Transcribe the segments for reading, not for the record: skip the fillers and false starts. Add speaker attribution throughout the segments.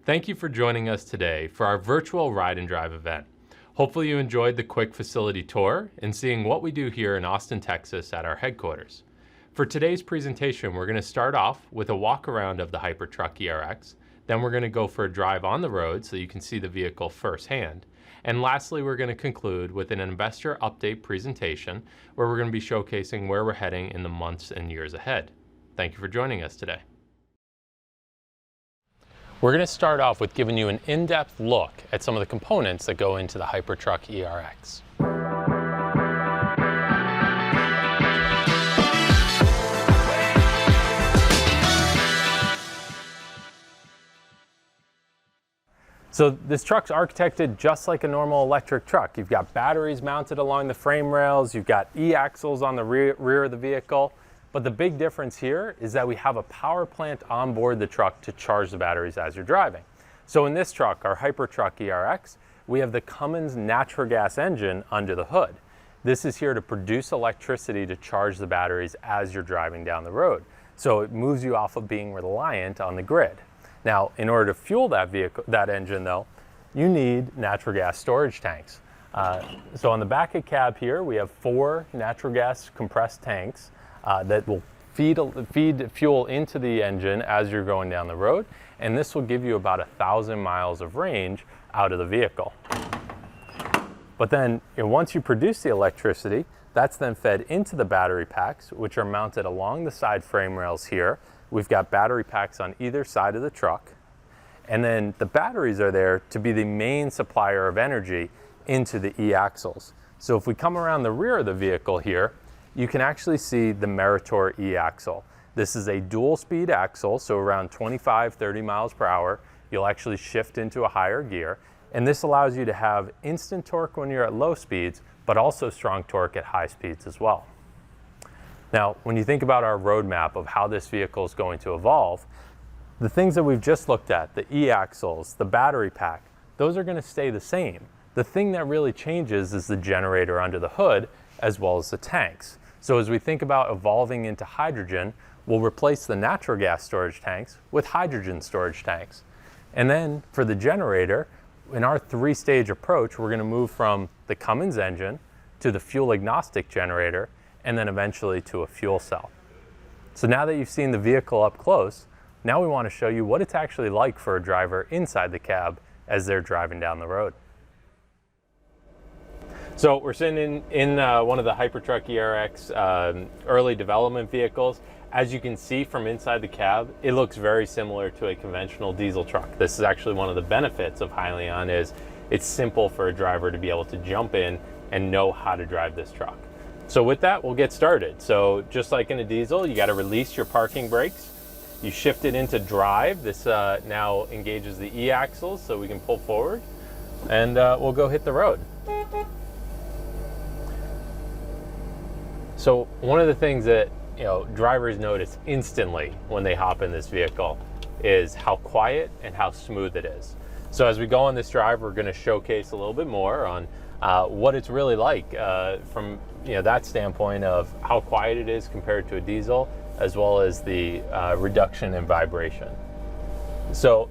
Speaker 1: Thank you for joining us today for our virtual Ride and Drive event. Hopefully you enjoyed the quick facility tour and seeing what we do here in Austin, Texas at our headquarters. For today's presentation, we're going to start off with a walk around of the Hypertruck ERX. Then we're going to go for a drive on the road so you can see the vehicle firsthand. And lastly, we're going to conclude with an investor update presentation where we're going to be showcasing where we're heading in the months and years ahead. Thank you for joining us today. We're going to start off with giving you an in-depth look at some of the components that go into the Hypertruck ERX. So this truck's architected just like a normal electric truck. You've got batteries mounted along the frame rails, you've got e-axles on the rear of the vehicle, but the big difference here is that we have a power plant on board the truck to charge the batteries as you're driving. So in this truck, our Hypertruck ERX, we have the Cummins natural gas engine under the hood. This is here to produce electricity to charge the batteries as you're driving down the road. So it moves you off of being reliant on the grid. Now, in order to fuel that engine though, you need natural gas storage tanks. So on the back of cab here, we have 4 natural gas compressed tanks that will feed fuel into the engine as you're going down the road. And this will give you about 1,000 miles of range out of the vehicle. But then once you produce the electricity, that's then fed into the battery packs, which are mounted along the side frame rails here. We've got battery packs on either side of the truck. And then the batteries are there to be the main supplier of energy into the e-axles. So if we come around the rear of the vehicle here, you can actually see the Meritor e-axle. This is a dual speed axle, so around 25-30 miles per hour, you'll actually shift into a higher gear. And this allows you to have instant torque when you're at low speeds, but also strong torque at high speeds as well. Now, when you think about our roadmap of how this vehicle is going to evolve, the things that we've just looked at, the e-axles, the battery pack, those are going to stay the same. The thing that really changes is the generator under the hood, as well as the tanks. So as we think about evolving into hydrogen, we'll replace the natural gas storage tanks with hydrogen storage tanks. And then for the generator, in our 3-stage approach, we're going to move from the Cummins engine to the fuel agnostic generator, and then eventually to a fuel cell. So now that you've seen the vehicle up close, now we want to show you what it's actually like for a driver inside the cab as they're driving down the road. So we're sitting in one of the Hypertruck ERX early development vehicles. As you can see from inside the cab, it looks very similar to a conventional diesel truck. This is actually one of the benefits of Hyliion, is it's simple for a driver to be able to jump in and know how to drive this truck. So with that, we'll get started. So just like in a diesel, you got to release your parking brakes. You shift it into drive. This now engages the e-axles so we can pull forward, and we'll go hit the road. So one of the things that drivers notice instantly when they hop in this vehicle is how quiet and how smooth it is. So as we go on this drive, we're going to showcase a little bit more on what it's really like from that standpoint of how quiet it is compared to a diesel, as well as the reduction in vibration. So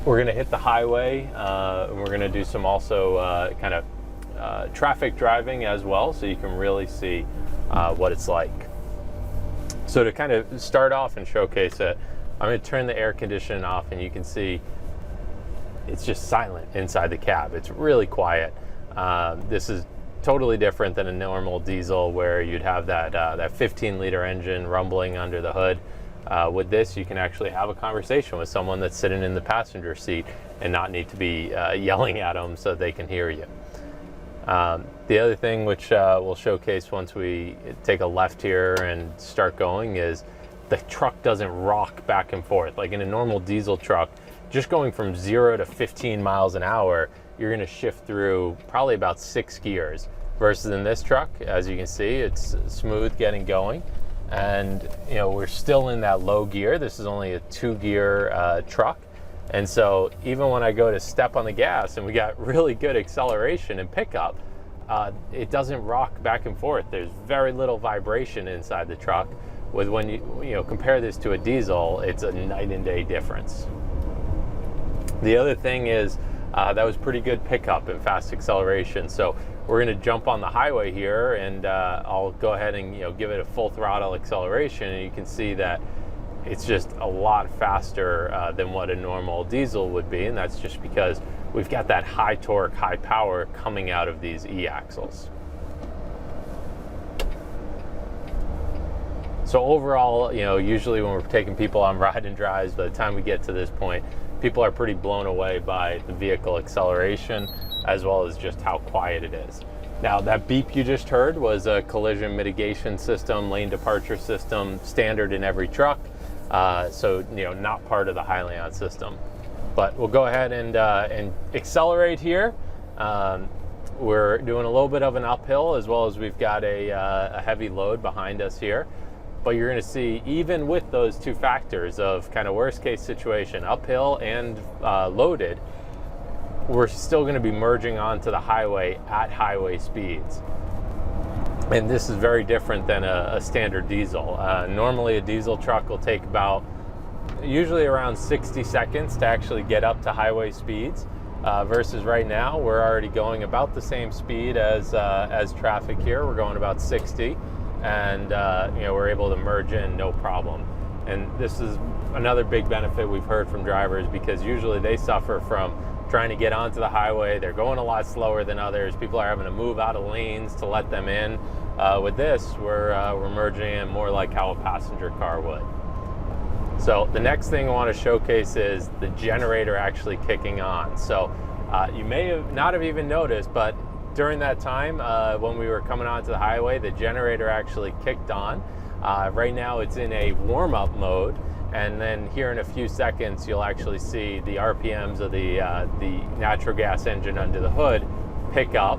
Speaker 1: we're going to hit the highway, and we're going to do some also kind of traffic driving as well, so you can really see what it's like. So to kind of start off and showcase it, I'm going to turn the air conditioning off, and you can see it's just silent inside the cab. It's really quiet. This is totally different than a normal diesel where you'd have that 15-liter engine rumbling under the hood. With this, you can actually have a conversation with someone that's sitting in the passenger seat and not need to be yelling at them so they can hear you. The other thing which we'll showcase once we take a left here and start going is the truck doesn't rock back and forth. Like in a normal diesel truck, just going from 0 to 15 miles an hour, you're going to shift through probably about 6 gears, versus in this truck, as you can see, it's smooth getting going. And we're still in that low gear. This is only a 2-gear truck. And so even when I go to step on the gas and we got really good acceleration and pickup, it doesn't rock back and forth. There's very little vibration inside the truck. With when you compare this to a diesel, it's a night and day difference. The other thing is that was pretty good pickup and fast acceleration. So we're going to jump on the highway here, and I'll go ahead and give it a full throttle acceleration, and you can see that it's just a lot faster than what a normal diesel would be, and that's just because we've got that high torque, high power coming out of these e-axles. So overall, usually when we're taking people on ride and drives, by the time we get to this point, people are pretty blown away by the vehicle acceleration as well as just how quiet it is. Now, that beep you just heard was a collision mitigation system, lane departure system, standard in every truck. So not part of the Hyliion system. But we'll go ahead and accelerate here. We're doing a little bit of an uphill, as well as we've got a heavy load behind us here. But you're going to see, even with those two factors of kind of worst case situation, uphill and loaded, we're still going to be merging onto the highway at highway speeds. And this is very different than a standard diesel. Normally a diesel truck will take usually around 60 seconds to actually get up to highway speeds, versus right now we're already going about the same speed as traffic here. We're going about 60, and we're able to merge in no problem. And this is another big benefit we've heard from drivers, because usually they suffer from trying to get onto the highway. They're going a lot slower than others. People are having to move out of lanes to let them in. With this, we're merging in more like how a passenger car would. So the next thing I want to showcase is the generator actually kicking on. So you may not have even noticed, but during that time when we were coming onto the highway, the generator actually kicked on. Right now it's in a warm-up mode, and then here in a few seconds you'll actually see the RPMs of the natural gas engine under the hood pick up.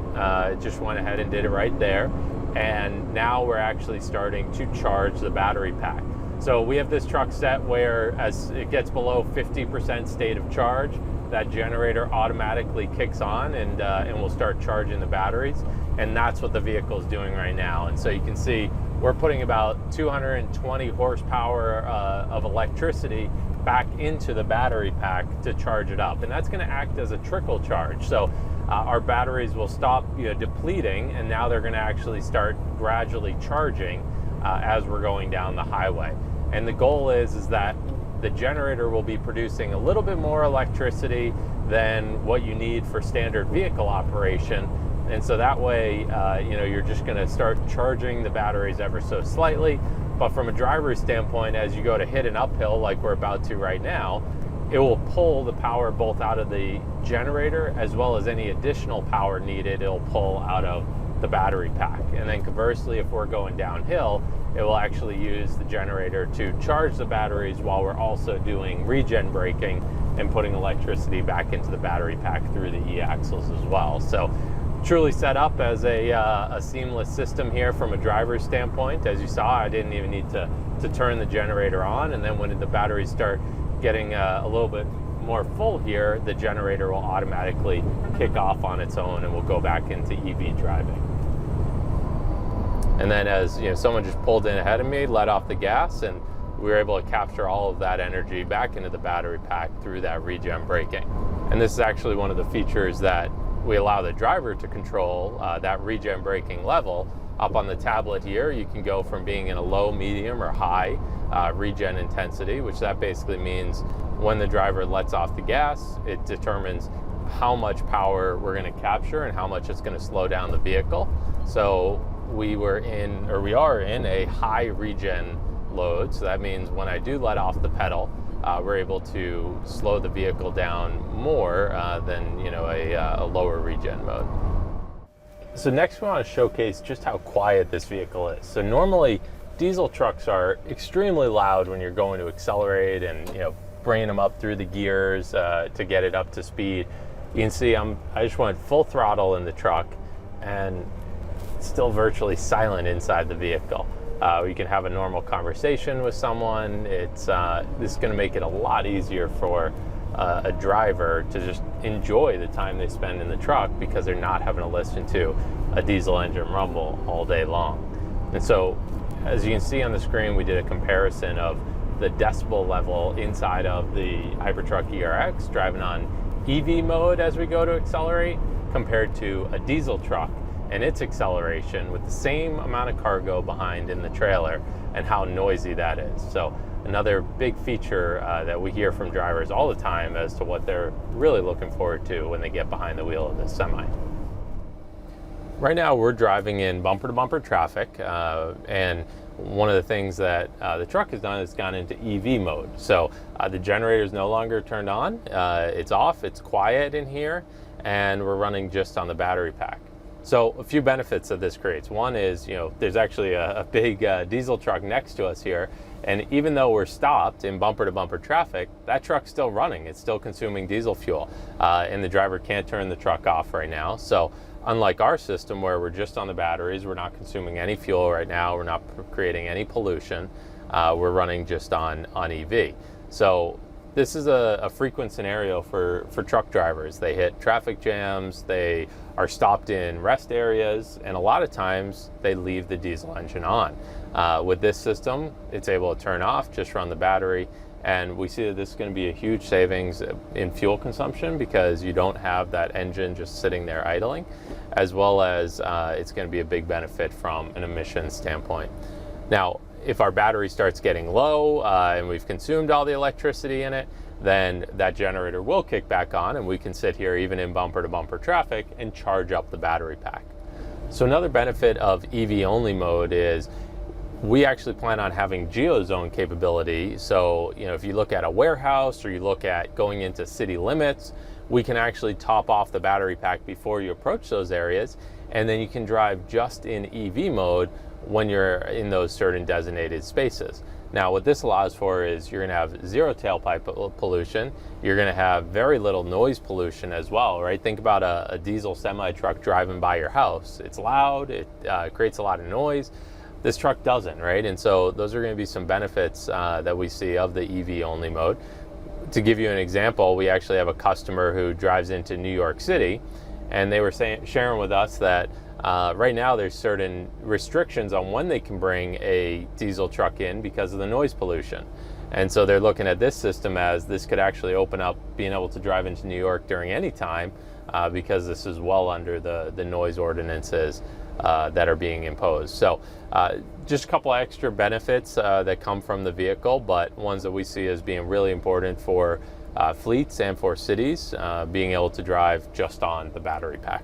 Speaker 1: It just went ahead and did it right there, and now we're actually starting to charge the battery pack. So we have this truck set where as it gets below 50% state of charge, that generator automatically kicks on and will start charging the batteries, and that's what the vehicle is doing right now. And so you can see we're putting about 220 horsepower of electricity back into the battery pack to charge it up, and that's going to act as a trickle charge. So our batteries will stop depleting, and now they're going to actually start gradually charging as we're going down the highway. And the goal is that the generator will be producing a little bit more electricity than what you need for standard vehicle operation. And so that way, you're just going to start charging the batteries ever so slightly. But from a driver's standpoint, as you go to hit an uphill like we're about to right now, it will pull the power both out of the generator as well as any additional power needed. It'll pull out of the battery pack. And then conversely, if we're going downhill, it will actually use the generator to charge the batteries while we're also doing regen braking and putting electricity back into the battery pack through the e-axles as well. So truly set up as a seamless system here from a driver's standpoint. As you saw, I didn't even need to turn the generator on, and then when the batteries start getting a little bit more full here, the generator will automatically kick off on its own and we'll go back into EV driving. And then as someone just pulled in ahead of me, let off the gas, and we were able to capture all of that energy back into the battery pack through that regen braking. And this is actually one of the features that we allow the driver to control, that regen braking level. Up on the tablet here, you can go from being in a low, medium, or high regen intensity, which that basically means when the driver lets off the gas, it determines how much power we're going to capture and how much it's going to slow down the vehicle. So we are in a high regen load. So that means when I do let off the pedal, we're able to slow the vehicle down more than a lower regen mode. So next we want to showcase just how quiet this vehicle is. So normally diesel trucks are extremely loud when you're going to accelerate and bringing them up through the gears to get it up to speed. You can see I just went full throttle in the truck, and it's still virtually silent inside the vehicle. You can have a normal conversation with someone. This is going to make it a lot easier for a driver to just enjoy the time they spend in the truck, because they're not having to listen to a diesel engine rumble all day long. And so as you can see on the screen, we did a comparison of the decibel level inside of the Hypertruck ERX, driving on EV mode as we go to accelerate, compared to a diesel truck and its acceleration with the same amount of cargo behind in the trailer, and how noisy that is. So another big feature that we hear from drivers all the time as to what they're really looking forward to when they get behind the wheel of this semi. Right now we're driving in bumper-to-bumper traffic, and one of the things that the truck has done is gone into EV mode. So the generator is no longer turned on, it's off, it's quiet in here, and we're running just on the battery pack. So a few benefits that this creates. One is, there's actually a big diesel truck next to us here, and even though we're stopped in bumper-to-bumper traffic, that truck's still running. It's still consuming diesel fuel, and the driver can't turn the truck off right now. So unlike our system where we're just on the batteries, we're not consuming any fuel right now, we're not creating any pollution, we're running just on EV. So this is a frequent scenario for truck drivers. They hit traffic jams, they are stopped in rest areas, and a lot of times they leave the diesel engine on. With this system, it's able to turn off, just run the battery, and we see that this is going to be a huge savings in fuel consumption because you don't have that engine just sitting there idling, as well as it's going to be a big benefit from an emissions standpoint. Now, if our battery starts getting low and we've consumed all the electricity in it, then that generator will kick back on and we can sit here even in bumper-to-bumper traffic and charge up the battery pack. So another benefit of EV only mode is we actually plan on having Geozone capability. So, if you look at a warehouse or you look at going into city limits, we can actually top off the battery pack before you approach those areas, and then you can drive just in EV mode when you're in those certain designated spaces. Now, what this allows for is you're going to have zero tailpipe pollution. You're going to have very little noise pollution as well, right? Think about a diesel semi-truck driving by your house. It's loud, it creates a lot of noise. This truck doesn't, right? And so those are going to be some benefits that we see of the EV only mode. To give you an example, we actually have a customer who drives into New York City, and they were sharing with us that right now there's certain restrictions on when they can bring a diesel truck in because of the noise pollution. And so they're looking at this system as this could actually open up being able to drive into New York during any time because this is well under the noise ordinances that are being imposed. So just a couple extra benefits that come from the vehicle, but ones that we see as being really important for fleets and for cities, being able to drive just on the battery pack.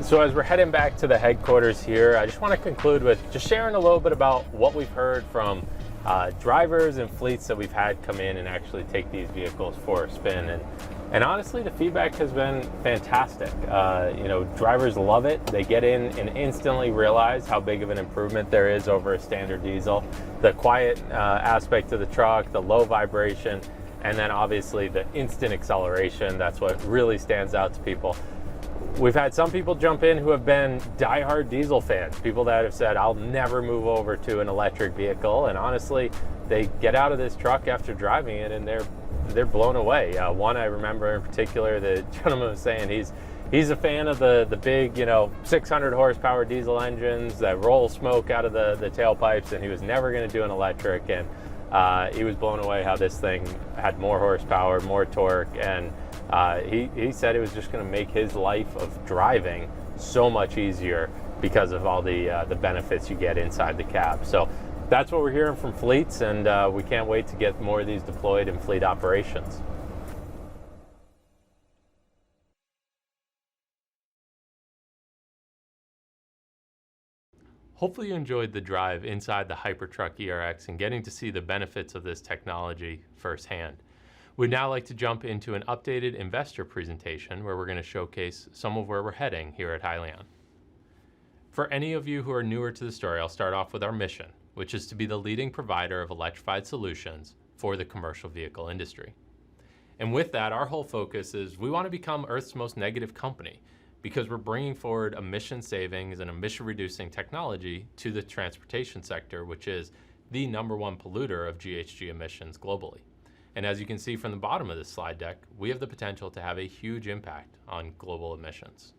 Speaker 1: So as we're heading back to the headquarters here, I just want to conclude with just sharing a little bit about what we've heard from drivers and fleets that we've had come in and actually take these vehicles for a spin. And honestly, the feedback has been fantastic. Drivers love it. They get in and instantly realize how big of an improvement there is over a standard diesel. The quiet aspect of the truck, the low vibration, and then obviously the instant acceleration. That's what really stands out to people. We've had some people jump in who have been diehard diesel fans, people that have said, I'll never move over to an electric vehicle. And honestly, they get out of this truck after driving it and they're blown away. One I remember in particular, the gentleman was saying he's a fan of the big, 600 horsepower diesel engines that roll smoke out of the tailpipes, and he was never going to do an electric. And he was blown away how this thing had more horsepower, more torque, and he said it was just going to make his life of driving so much easier because of all the benefits you get inside the cab. So that's what we're hearing from fleets, and we can't wait to get more of these deployed in fleet operations. Hopefully you enjoyed the drive inside the Hypertruck ERX and getting to see the benefits of this technology firsthand. We'd now like to jump into an updated investor presentation where we're going to showcase some of where we're heading here at Hyliion. For any of you who are newer to the story, I'll start off with our mission, which is to be the leading provider of electrified solutions for the commercial vehicle industry. And with that, our whole focus is we want to become Earth's most negative company because we're bringing forward emission savings and emission reducing technology to the transportation sector, which is the #1 polluter of GHG emissions globally. And as you can see from the bottom of this slide deck, we have the potential to have a huge impact on global emissions.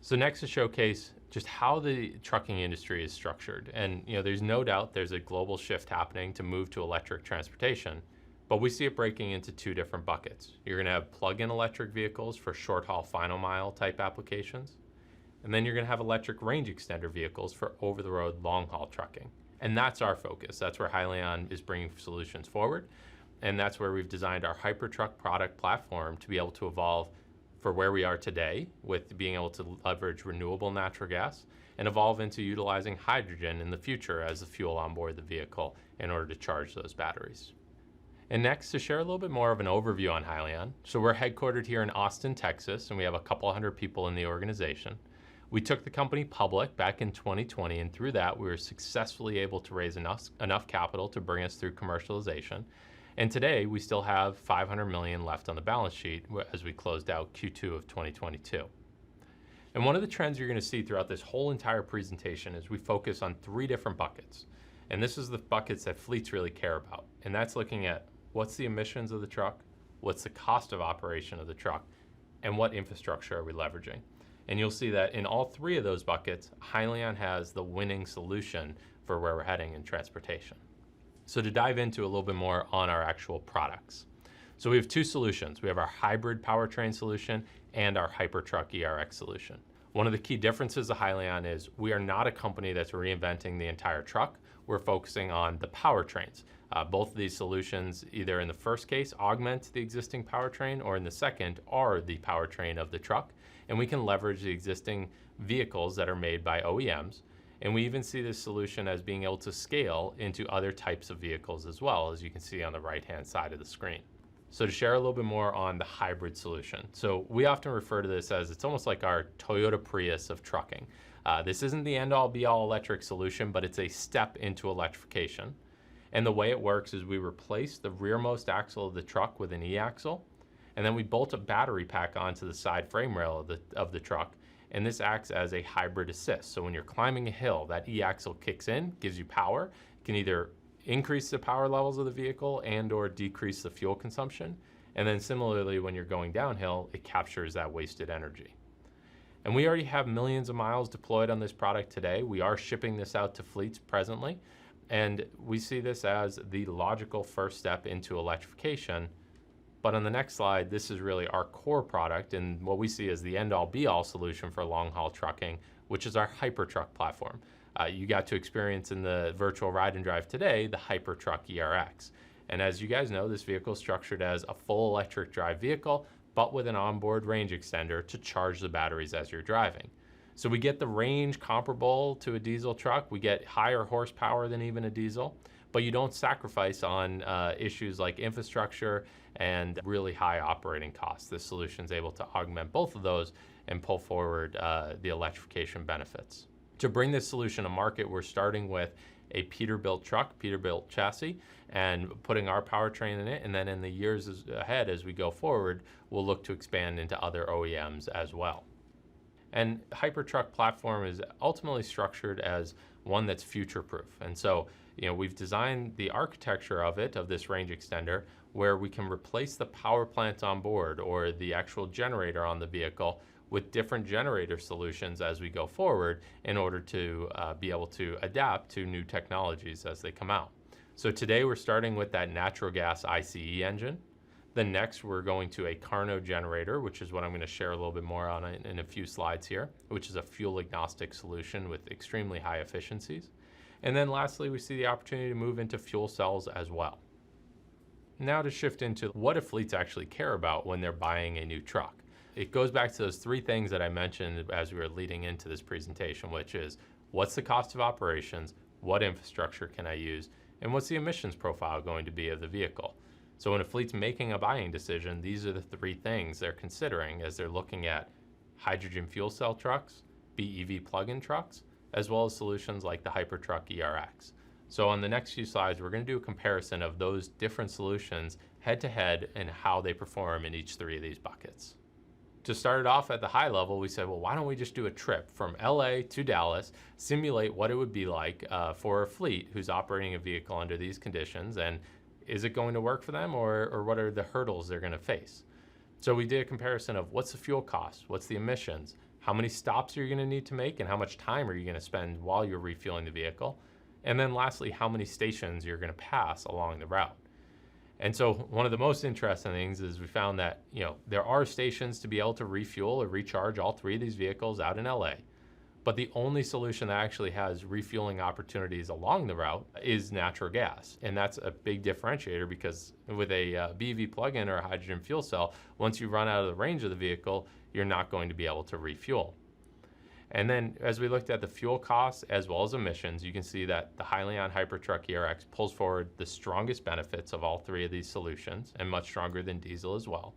Speaker 1: So next to showcase just how the trucking industry is structured. And there's no doubt there's a global shift happening to move to electric transportation, but we see it breaking into two different buckets. You're gonna have plug-in electric vehicles for short haul final mile type applications. And then you're gonna have electric range extender vehicles for over the road long haul trucking. And that's our focus. That's where Hyliion is bringing solutions forward. And that's where we've designed our Hypertruck product platform to be able to evolve for where we are today with being able to leverage renewable natural gas and evolve into utilizing hydrogen in the future as the fuel on board the vehicle in order to charge those batteries. And next, to share a little bit more of an overview on Hyliion. So we're headquartered here in Austin, Texas, and we have a couple hundred people in the organization. We took the company public back in 2020, and through that, we were successfully able to raise enough capital to bring us through commercialization. And today, we still have $500 million left on the balance sheet as we closed out Q2 of 2022. And one of the trends you're gonna see throughout this whole entire presentation is we focus on three different buckets. And this is the buckets that fleets really care about. And that's looking at what's the emissions of the truck, what's the cost of operation of the truck, and what infrastructure are we leveraging. And you'll see that in all three of those buckets, Hyliion has the winning solution for where we're heading in transportation. So to dive into a little bit more on our actual products. So we have two solutions. We have our hybrid powertrain solution and our Hypertruck ERX solution. One of the key differences of Hyliion is we are not a company that's reinventing the entire truck. We're focusing on the powertrains. Both of these solutions, either in the first case, augment the existing powertrain, or in the second, are the powertrain of the truck. And we can leverage the existing vehicles that are made by OEMs. And we even see this solution as being able to scale into other types of vehicles as well, as you can see on the right-hand side of the screen. So to share a little bit more on the hybrid solution. So we often refer to this as, it's almost like our Toyota Prius of trucking. This isn't the end-all be-all electric solution, but it's a step into electrification. And the way it works is we replace the rearmost axle of the truck with an e-axle, and then we bolt a battery pack onto the side frame rail of the truck. And this acts as a hybrid assist. So when you're climbing a hill, that e-axle kicks in, gives you power. It can either increase the power levels of the vehicle and or decrease the fuel consumption. And then similarly, when you're going downhill, it captures that wasted energy. And we already have millions of miles deployed on this product today. We are shipping this out to fleets presently. And we see this as the logical first step into electrification. But on the next slide, this is really our core product and what we see as the end-all be-all solution for long-haul trucking, which is our Hypertruck platform. You got to experience in the virtual ride and drive today, the Hypertruck ERX. And as you guys know, this vehicle is structured as a full electric drive vehicle, but with an onboard range extender to charge the batteries as you're driving. So we get the range comparable to a diesel truck. We get higher horsepower than even a diesel, but you don't sacrifice on issues like infrastructure and really high operating costs. This solution is able to augment both of those and pull forward the electrification benefits. To bring this solution to market, we're starting with a Peterbilt truck, Peterbilt chassis, and putting our powertrain in it. And then in the years ahead, as we go forward, we'll look to expand into other OEMs as well. And the Hypertruck platform is ultimately structured as one that's future-proof. And so, we've designed the architecture of this range extender, where we can replace the power plant on board or the actual generator on the vehicle with different generator solutions as we go forward in order to be able to adapt to new technologies as they come out. So today we're starting with that natural gas ICE engine. Then next we're going to a Carno Generator, which is what I'm going to share a little bit more on in a few slides here, which is a fuel agnostic solution with extremely high efficiencies. And then lastly, we see the opportunity to move into fuel cells as well. Now to shift into what do fleets actually care about when they're buying a new truck. It goes back to those three things that I mentioned as we were leading into this presentation, which is what's the cost of operations, what infrastructure can I use, and what's the emissions profile going to be of the vehicle. So when a fleet's making a buying decision, these are the three things they're considering as they're looking at hydrogen fuel cell trucks, BEV plug-in trucks, as well as solutions like the Hypertruck ERX. So on the next few slides, we're going to do a comparison of those different solutions head to head and how they perform in each three of these buckets. To start it off at the high level, we said, well, why don't we just do a trip from LA to Dallas, simulate what it would be like for a fleet who's operating a vehicle under these conditions, and is it going to work for them, or what are the hurdles they're going to face? So we did a comparison of what's the fuel cost, what's the emissions, how many stops are you going to need to make, and how much time are you going to spend while you're refueling the vehicle. And then lastly, how many stations you're going to pass along the route. And so one of the most interesting things is we found that, there are stations to be able to refuel or recharge all three of these vehicles out in LA. But the only solution that actually has refueling opportunities along the route is natural gas. And that's a big differentiator, because with a BEV plug-in or a hydrogen fuel cell, once you run out of the range of the vehicle, you're not going to be able to refuel. And then as we looked at the fuel costs as well as emissions, you can see that the Hyliion Hypertruck ERX pulls forward the strongest benefits of all three of these solutions, and much stronger than diesel as well.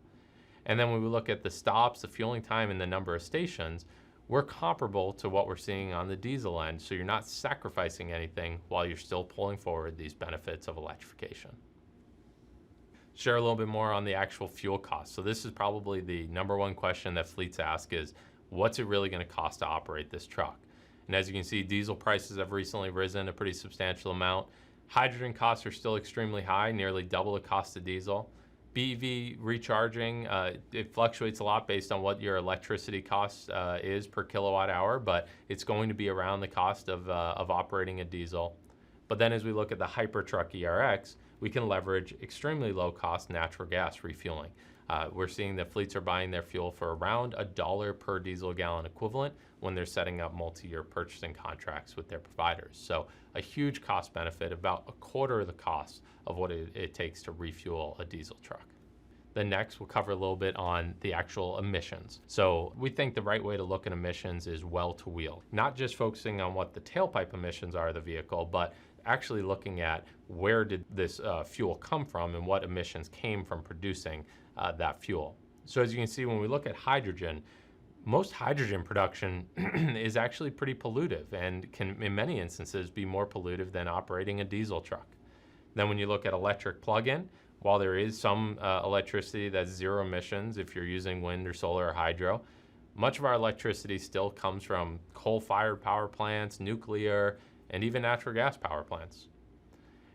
Speaker 1: And then when we look at the stops, the fueling time, and the number of stations, we're comparable to what we're seeing on the diesel end, so you're not sacrificing anything while you're still pulling forward these benefits of electrification. Share a little bit more on the actual fuel cost. So this is probably the number one question that fleets ask is, what's it really going to cost to operate this truck? And as you can see, diesel prices have recently risen a pretty substantial amount. Hydrogen costs are still extremely high, nearly double the cost of diesel. BEV recharging, it fluctuates a lot based on what your electricity cost is per kilowatt hour, but it's going to be around the cost of operating a diesel. But then as we look at the Hypertruck ERX, we can leverage extremely low cost natural gas refueling. We're seeing that fleets are buying their fuel for around $1 per diesel gallon equivalent when they're setting up multi-year purchasing contracts with their providers. So a huge cost benefit, about a quarter of the cost of what it takes to refuel a diesel truck. Then next, we'll cover a little bit on the actual emissions. So we think the right way to look at emissions is well to wheel, not just focusing on what the tailpipe emissions are of the vehicle, but actually looking at where did this fuel come from and what emissions came from producing that fuel. So as you can see, when we look at hydrogen, most hydrogen production is actually pretty pollutive and can, in many instances, be more pollutive than operating a diesel truck. Then when you look at electric plug-in, while there is some electricity that's zero emissions if you're using wind or solar or hydro, much of our electricity still comes from coal-fired power plants, nuclear, and even natural gas power plants.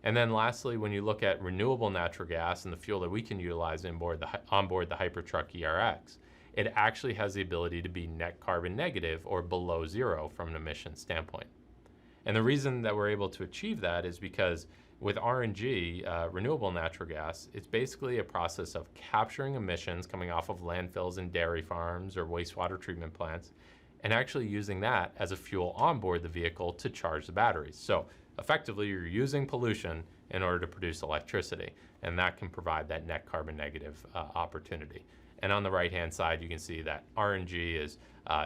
Speaker 1: And then lastly, when you look at renewable natural gas and the fuel that we can utilize on board the Hypertruck ERX, it actually has the ability to be net carbon negative or below zero from an emission standpoint. And the reason that we're able to achieve that is because with RNG, renewable natural gas, it's basically a process of capturing emissions coming off of landfills and dairy farms or wastewater treatment plants, and actually using that as a fuel on board the vehicle to charge the batteries. So effectively, you're using pollution in order to produce electricity, and that can provide that net carbon negative opportunity. And on the right-hand side, you can see that RNG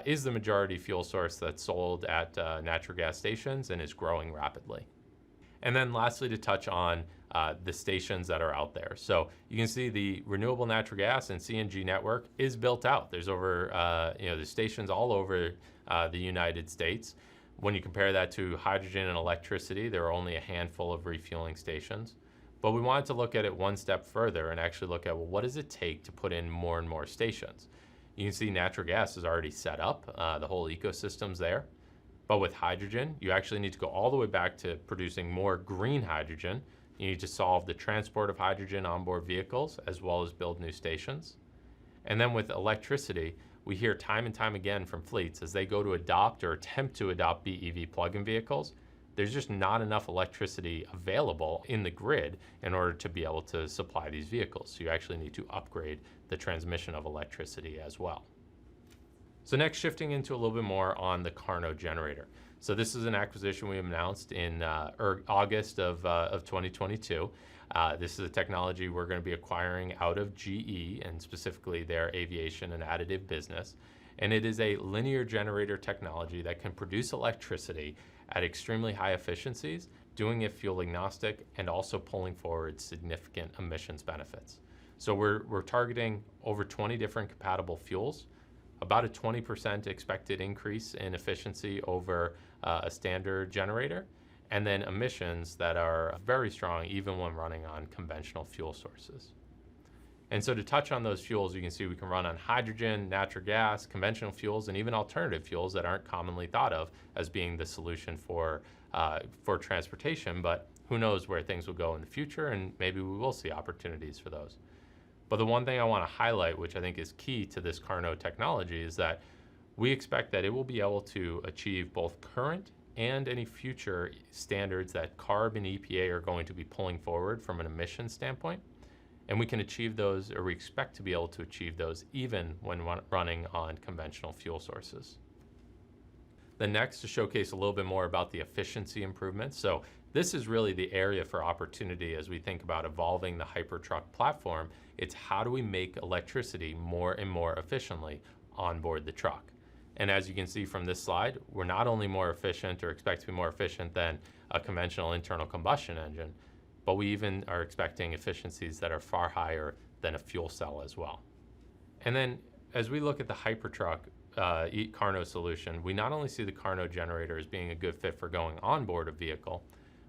Speaker 1: is the majority fuel source that's sold at natural gas stations and is growing rapidly. And then lastly, to touch on the stations that are out there. So you can see the renewable natural gas and CNG network is built out. There's over, there's stations all over the United States. When you compare that to hydrogen and electricity, there are only a handful of refueling stations. But we wanted to look at it one step further and actually look at, well, what does it take to put in more and more stations? You can see natural gas is already set up. The whole ecosystem's there. But with hydrogen, you actually need to go all the way back to producing more green hydrogen. You need to solve the transport of hydrogen on board vehicles as well as build new stations. And then with electricity, we hear time and time again from fleets as they go to adopt or attempt to adopt BEV plug-in vehicles, there's just not enough electricity available in the grid in order to be able to supply these vehicles. So you actually need to upgrade the transmission of electricity as well. So next, shifting into a little bit more on the Carno Generator. So this is an acquisition we announced in August of 2022. This is a technology we're going to be acquiring out of GE and specifically their aviation and additive business. And it is a linear generator technology that can produce electricity at extremely high efficiencies, doing it fuel agnostic and also pulling forward significant emissions benefits. So we're targeting over 20 different compatible fuels, about a 20% expected increase in efficiency over a standard generator, and then emissions that are very strong even when running on conventional fuel sources. And so to touch on those fuels, you can see we can run on hydrogen, natural gas, conventional fuels, and even alternative fuels that aren't commonly thought of as being the solution for transportation, but who knows where things will go in the future, and maybe we will see opportunities for those. But the one thing I want to highlight, which I think is key to this Carno technology, is that We expect that it will be able to achieve both current and any future standards that CARB and EPA are going to be pulling forward from an emissions standpoint. And we can achieve those, or we expect to be able to achieve those, even when running on conventional fuel sources. Then next, to showcase a little bit more about the efficiency improvements. So this is really the area for opportunity as we think about evolving the Hypertruck platform. It's how do we make electricity more and more efficiently on board the truck. And as you can see from this slide, we're not only more efficient or expect to be more efficient than a conventional internal combustion engine, but we even are expecting efficiencies that are far higher than a fuel cell as well. And then as we look at the Hypertruck Carno solution, we not only see the Carno Generator as being a good fit for going on board a vehicle,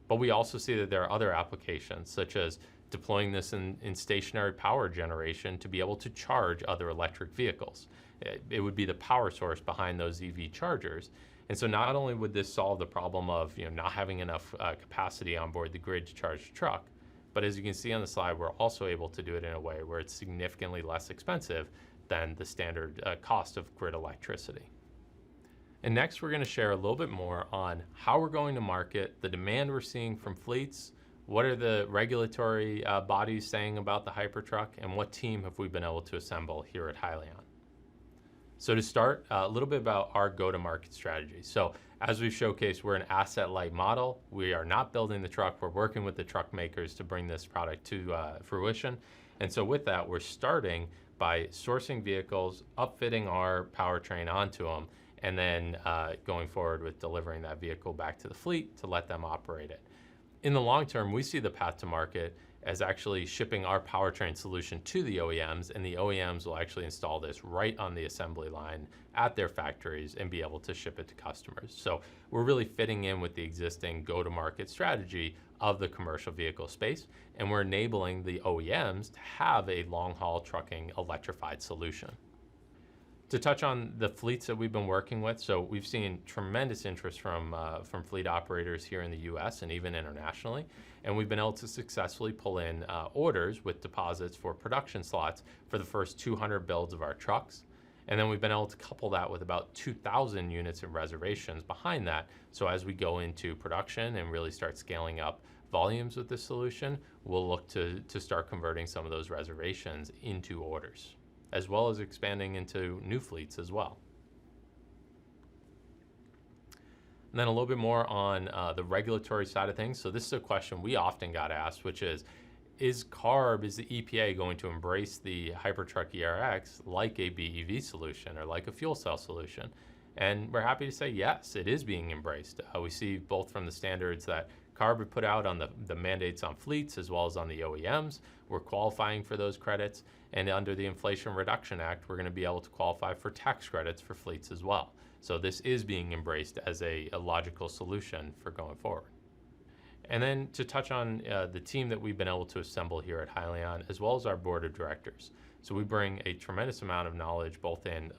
Speaker 1: but we also see that there are other applications, such as deploying this in stationary power generation to be able to charge other electric vehicles. It would be the power source behind those EV chargers. And so not only would this solve the problem of not having enough capacity on board the grid to charge the truck, but as you can see on the slide, we're also able to do it in a way where it's significantly less expensive than the standard cost of grid electricity. And next, we're going to share a little bit more on how we're going to market, the demand we're seeing from fleets, what are the regulatory bodies saying about the Hypertruck, and what team have we been able to assemble here at Hyliion. So to start, a little bit about our go-to-market strategy. So as we've showcased, we're an asset-light model. We are not building the truck. We're working with the truck makers to bring this product to fruition. And so with that, we're starting by sourcing vehicles, upfitting our powertrain onto them, and then going forward with delivering that vehicle back to the fleet to let them operate it. In the long term, we see the path to market as actually shipping our powertrain solution to the OEMs, and the OEMs will actually install this right on the assembly line at their factories and be able to ship it to customers. So we're really fitting in with the existing go-to-market strategy of the commercial vehicle space, and we're enabling the OEMs to have a long-haul trucking electrified solution. To touch on the fleets that we've been working with, so we've seen tremendous interest from fleet operators here in the US and even internationally, and we've been able to successfully pull in orders with deposits for production slots for the first 200 builds of our trucks. And then we've been able to couple that with about 2,000 units in reservations behind that. So as we go into production and really start scaling up volumes with this solution, we'll look to start converting some of those reservations into orders, as well as expanding into new fleets as well. And then a little bit more on the regulatory side of things. So this is a question we often got asked, which is CARB, is the EPA going to embrace the Hypertruck ERX like a BEV solution or like a fuel cell solution? And we're happy to say yes, it is being embraced. We see both from the standards that CARB would put out on the mandates on fleets as well as on the OEMs. We're qualifying for those credits, and under the Inflation Reduction Act, we're going to be able to qualify for tax credits for fleets as well. So this is being embraced as a logical solution for going forward. And then to touch on the team that we've been able to assemble here at Hyliion, as well as our board of directors. So we bring a tremendous amount of knowledge both in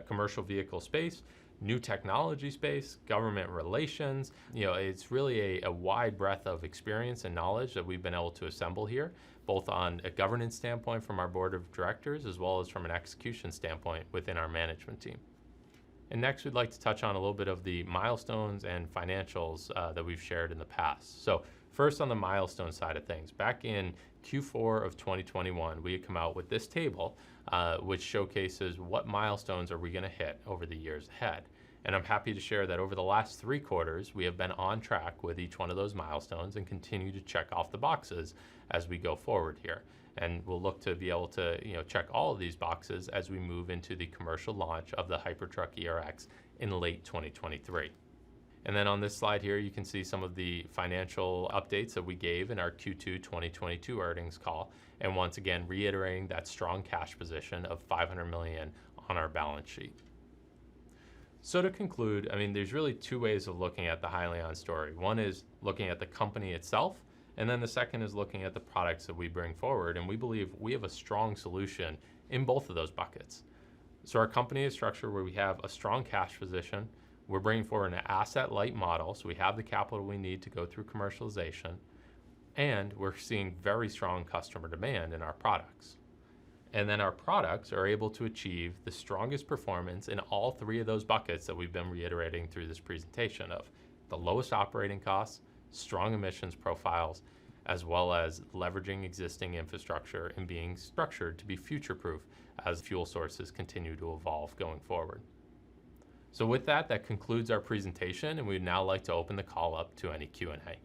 Speaker 1: commercial vehicle space, new technology space, government relations. It's really a wide breadth of experience and knowledge that we've been able to assemble here, both on a governance standpoint from our board of directors, as well as from an execution standpoint within our management team. And next, we'd like to touch on a little bit of the milestones and financials that we've shared in the past. So first, on the milestone side of things, back in Q4 of 2021, we had come out with this table, which showcases what milestones are we going to hit over the years ahead. And I'm happy to share that over the last 3 quarters, we have been on track with each one of those milestones and continue to check off the boxes as we go forward here. And we'll look to be able to check all of these boxes as we move into the commercial launch of the Hypertruck ERX in late 2023. And then on this slide here, you can see some of the financial updates that we gave in our Q2 2022 earnings call. And once again, reiterating that strong cash position of $500 million on our balance sheet. So to conclude, there's really 2 ways of looking at the Hyliion story. One is looking at the company itself, and then the second is looking at the products that we bring forward. And we believe we have a strong solution in both of those buckets. So our company is structured where we have a strong cash position. We're bringing forward an asset-light model, so we have the capital we need to go through commercialization, and we're seeing very strong customer demand in our products. And then our products are able to achieve the strongest performance in all three of those buckets that we've been reiterating through this presentation of the lowest operating costs, strong emissions profiles, as well as leveraging existing infrastructure and being structured to be future-proof as fuel sources continue to evolve going forward. So with that, that concludes our presentation, and we'd now like to open the call up to any Q&A.